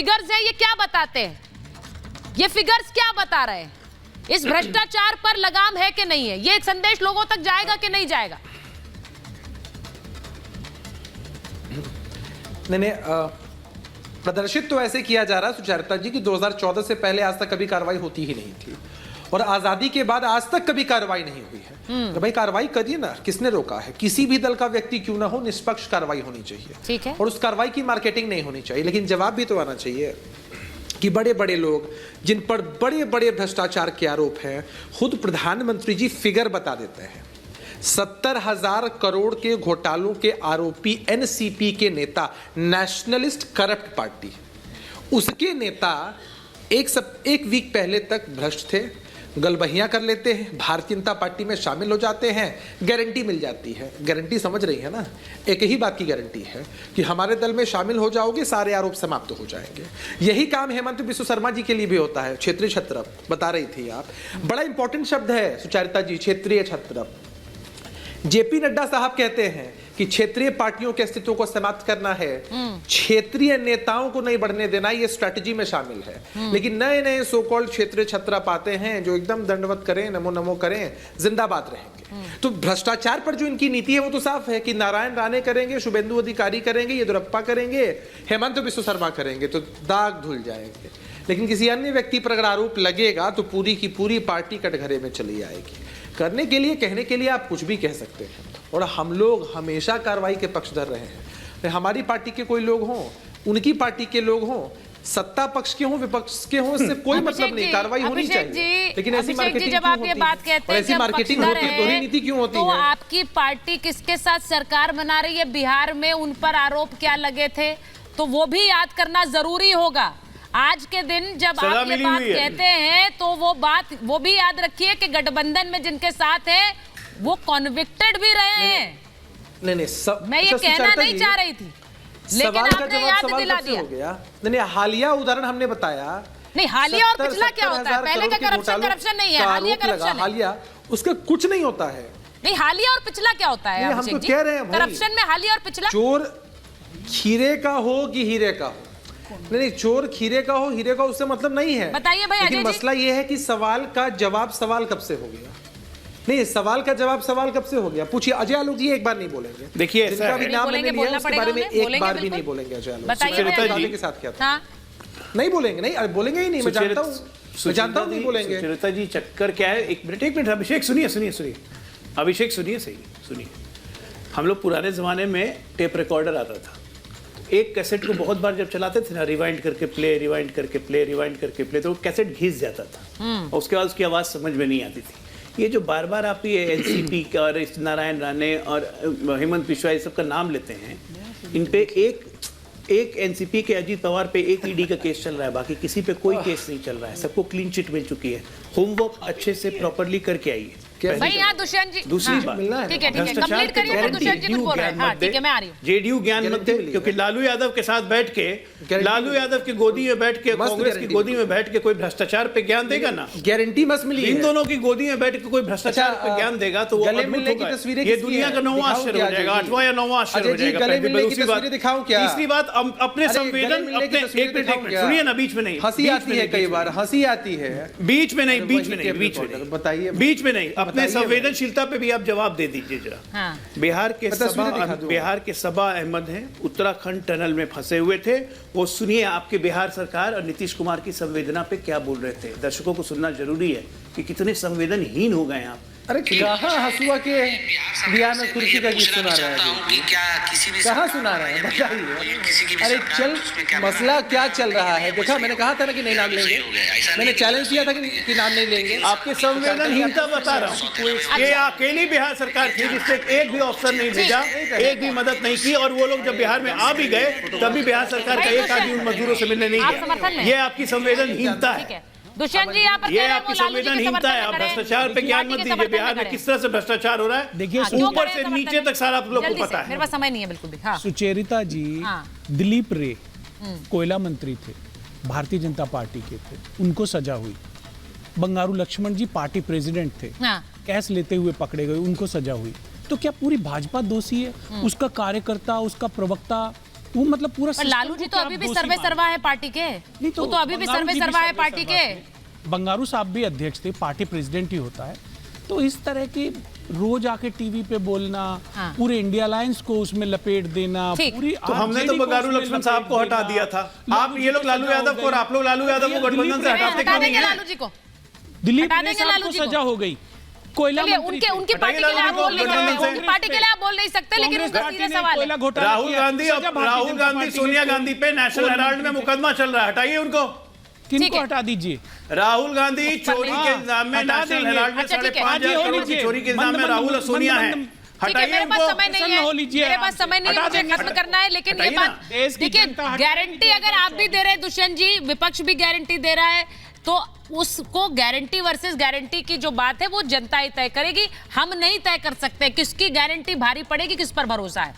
Figures हैं ये क्या बताते हैं? ये फिगर्स क्या बता रहे हैं? इस भ्रष्टाचार पर लगाम है कि नहीं है? ये एक संदेश लोगों तक जाएगा कि नहीं जाएगा? नहीं, प्रदर्शित तो ऐसे किया जा रहा है सुचरिता जी कि 2014 से पहले आज तक कभी कार्रवाई होती ही नहीं थी और आजादी के बाद आज तक कभी कार्रवाई नहीं हुई है। तो भाई कार्रवाई करिए ना, किसने रोका है? किसी भी दल का व्यक्ति क्यों ना हो, निष्पक्ष कार्रवाई होनी चाहिए। ठीक है। और उस कार्रवाई की मार्केटिंग नहीं होनी चाहिए। लेकिन जवाब भी तो आना चाहिए कि बड़े बड़े लोग जिन पर बड़े बड़े भ्रष्टाचार के आरोप हैं, खुद प्रधानमंत्री जी फिगर बता देते हैं। 70,000 करोड़ के घोटालों के आरोपी एनसीपी के नेता, नेशनलिस्ट करप्ट पार्टी, उसके नेता एक वीक पहले तक भ्रष्ट थे, गलबहियां कर लेते हैं, भारतीय जनता पार्टी में शामिल हो जाते हैं, गारंटी मिल जाती है। गारंटी समझ रही है ना? एक ही बात की गारंटी है कि हमारे दल में शामिल हो जाओगे, सारे आरोप समाप्त हो जाएंगे। यही काम हेमंत बिस्व शर्मा जी के लिए भी होता है। क्षेत्रीय छत्रप बता रही थी आप, बड़ा इंपॉर्टेंट शब्द है सुचरिता जी, क्षेत्रीय छत्रप। जेपी नड्डा साहब कहते हैं कि क्षेत्रीय पार्टियों के अस्तित्व को समाप्त करना है, क्षेत्रीय नेताओं को नहीं बढ़ने देना, ये स्ट्रैटेजी में शामिल है। लेकिन नए नए सो कॉल्ड क्षेत्रीय छत्रप आते हैं जो एकदम दंडवत करें, नमो नमो करें, जिंदाबाद रहेंगे। तो भ्रष्टाचार पर जो इनकी नीति है वो तो साफ है कि नारायण राणे करेंगे, शुभेंदु अधिकारी करेंगे, येदियुरप्पा करेंगे, हेमंत बिस्व शर्मा करेंगे, तो दाग धुल जाएंगे। लेकिन किसी अन्य व्यक्ति पर अगर आरोप लगेगा तो पूरी की पूरी पार्टी कटघरे में चली आएगी। करने के लिए, कहने के लिए आप कुछ भी कह सकते हैं और हम लोग हमेशा कार्रवाई के पक्षधर रहे हैं। हमारी पार्टी के कोई लोग हों, उनकी पार्टी के लोग हों, सत्ता पक्ष के हों, विपक्ष के हों, इससे कोई मतलब नहीं, कार्रवाई होनी चाहिए। लेकिन ऐसी मार्केटिंग जब आप ये बात कहते हैं, ऐसी मार्केटिंग होती है, दोहरी नीति क्यों होती है? तो आपकी पार्टी किसके साथ सरकार बना रही है? बिहार में उन पर आरोप क्या लगे थे, तो वो भी याद करना जरूरी होगा। आज के दिन जब आप ये बात कहते हैं तो वो भी याद रखिए कि गठबंधन में जिनके साथ है वो कॉन्विक्टेड भी रहे हैं। नहीं, मैं ये कहना नहीं चाह रही थी, लेकिन आपने याद दिला दिया। नहीं, हालिया उदाहरण हमने बताया। नहीं, हालिया और पिछला क्या होता है? पहले का करप्शन नहीं है, हालिया करप्शन है। हालिया उसका कुछ नहीं होता है। नहीं, हालिया और पिछला क्या होता है? हम तो कह रहे हैं करप्शन में हालिया और पिछला। चोर खीरे का हो कि हीरे का हो, नहीं, चोर खीरे का हो, हीरे का, उससे मतलब नहीं है। बताइए भाई। लेकिन मसला ये है कि सवाल का जवाब सवाल कब से हो गया? नहीं, सवाल का जवाब सवाल कब से हो गया? पूछिए। अजय आलोक जी एक बार नहीं बोलेंगे। देखिए, जिनका भी नाम मैंने लिया उसके बारे में एक बार भी नहीं बोलेंगे अजय आलोक। सुचरिता जी के साथ क्या था? नहीं बोलेंगे, नहीं बोलेंगे ही नहीं। मैं जानता हूँ, मैं जानता हूँ नहीं बोलेंगे। सुचरिता जी, चक्कर क्या है? एक मिनट अभिषेक, सुनिए अभिषेक, सुनिए। हम लोग पुराने जमाने में टेप रिकॉर्डर आता था, एक कैसेट को बहुत बार जब चलाते थे ना, रिवाइंड करके प्ले, तो वो कैसेट घिस जाता था और उसके बाद उसकी आवाज़ समझ में नहीं आती थी। ये जो बार बार आप ये एनसीपी का और नारायण राणे और हेमंत बिस्वा सब का नाम लेते हैं, इन पे एक एनसीपी के अजीत पवार पे एक ईडी का केस चल रहा है, बाकी किसी पे कोई केस नहीं चल रहा है। सबको क्लीन चिट मिल चुकी है। होमवर्क अच्छे से प्रॉपर्ली करके आइए। भाई यहाँ दुष्यंत जी, दूसरी बात, ठीक है, कंप्लीट करिए। फिर दुष्यंत जी कुछ बोल रहे हैं। हाँ, ठीक है, मैं आ रही हूँ। जेडीयू ज्ञान मत दे, क्योंकि लालू यादव के साथ बैठ के, लालू यादव की गोदी में बैठ के, कांग्रेस की गोदी में बैठ के कोई भ्रष्टाचार पे ज्ञान देगा ना? गारंटी मस्त मिली। इन दोनों की गोदी में बैठ के कोई भ्रष्टाचार पे ज्ञान देगा तो वो ये दुनिया का 9वां आश्चर्य हो जाएगा, 8वां या 9वां आश्चर्य हो जाएगा। दिखाऊं क्या? तीसरी बात, अपने संवेदन, अपने एक मिनट सुनिए ना, बीच में नहीं। हंसी आती है, कई बार हंसी आती है। बीच में नहीं, बताइए। बीच में नहीं, अपने संवेदनशीलता पे भी आप जवाब दे दीजिए जरा। हाँ। बिहार के सबा अहमद हैं, उत्तराखंड टनल में फंसे हुए थे। वो सुनिए आपके बिहार सरकार और नीतीश कुमार की संवेदना पे क्या बोल रहे थे। दर्शकों को सुनना जरूरी है कि कितने संवेदनहीन हो गए आप। अरे कहाँ हसुआ के बिहार में कुर्सी का गीत सुना रहा है? कहाँ सुना रहा है बताइए? अरे चल, मसला क्या चल रहा है? देखा, मैंने कहा था ना कि नहीं नाम लेंगे, मैंने चैलेंज किया था कि नाम नहीं लेंगे। आपके संवेदनहीनता बता रहा हूँ। ये अकेली बिहार सरकार थी जिसने एक भी ऑफिसर नहीं भेजा, एक भी मदद नहीं की, और वो लोग जब बिहार में आ भी गए तभी बिहार सरकार का एक आदमी उन मजदूरों से मिलने नहीं गया। ये आपकी संवेदनहीनता है। दुष्यंत जी, ये आपकी संवेदनहीनता है। आप भ्रष्टाचार पे ज्ञान मत दीजिए। बिहार में किस तरह से भ्रष्टाचार हो रहा है, देखिए, ऊपर से नीचे तक सारा आप लोग को पता है। मेरे पास समय नहीं है बिल्कुल भी। हाँ। सुचरिता जी, दिलीप रे कोयला मंत्री थे, भारतीय जनता पार्टी के थे, उनको सजा हुई। बंगारू लक्ष्मण जी पार्टी प्रेसिडेंट थे, कैश लेते हुए पकड़े गए, उनको सजा हुई। तो क्या पूरी भाजपा दोषी है? उसका कार्यकर्ता, उसका प्रवक्ता वो मतलब पूरा पर लालू जी तो अभी भी सर्वे सर्वा है पार्टी के, नहीं वो तो अभी भी सर्वे सर्वा है पार्टी के। बंगारू साहब भी अध्यक्ष थे, पार्टी प्रेसिडेंट ही होता है। तो इस तरह की रोज आके टीवी पे बोलना, पूरे इंडिया अलायंस को उसमें लपेट देना, पूरी तो हमने तो बंगारू लक्ष्मण साहब को हटा दिया था। आप ये लोग लालू यादव को और आप लोग लालू यादव को गठबंधन से हटाते क्यों नहीं है? लालू जी को दिलीप रे साहब को सजा हो गई, कोयला उनकी पार्टी के लिए आप बोल नहीं सकते, उनकी पार्टी के लिए आप बोल नहीं सकते, लेकिन उनका सीधा सवाल है। राहुल गांधी सोनिया गांधी पे नेशनल हेराल्ड में मुकदमा चल रहा है, हटाइए उनको। किनको हटा दीजिए? राहुल गांधी चोरी के इल्जाम में नेशनल हेराल्ड में 5,500 करोड़ की चोरी के इल्जाम में राहुल और सोनिया है, हटाइए मेरे उनको। पास समय नहीं है, मेरे पास समय नहीं है, मुझे खत्म करना है। लेकिन ये बात देखिए, गारंटी अगर आप भी दे रहे हैं दुष्यंत जी, विपक्ष भी गारंटी दे रहा है, तो उसको गारंटी वर्सेस गारंटी की जो बात है वो जनता ही तय करेगी। हम नहीं तय कर सकते किसकी गारंटी भारी पड़ेगी, किस पर भरोसा है।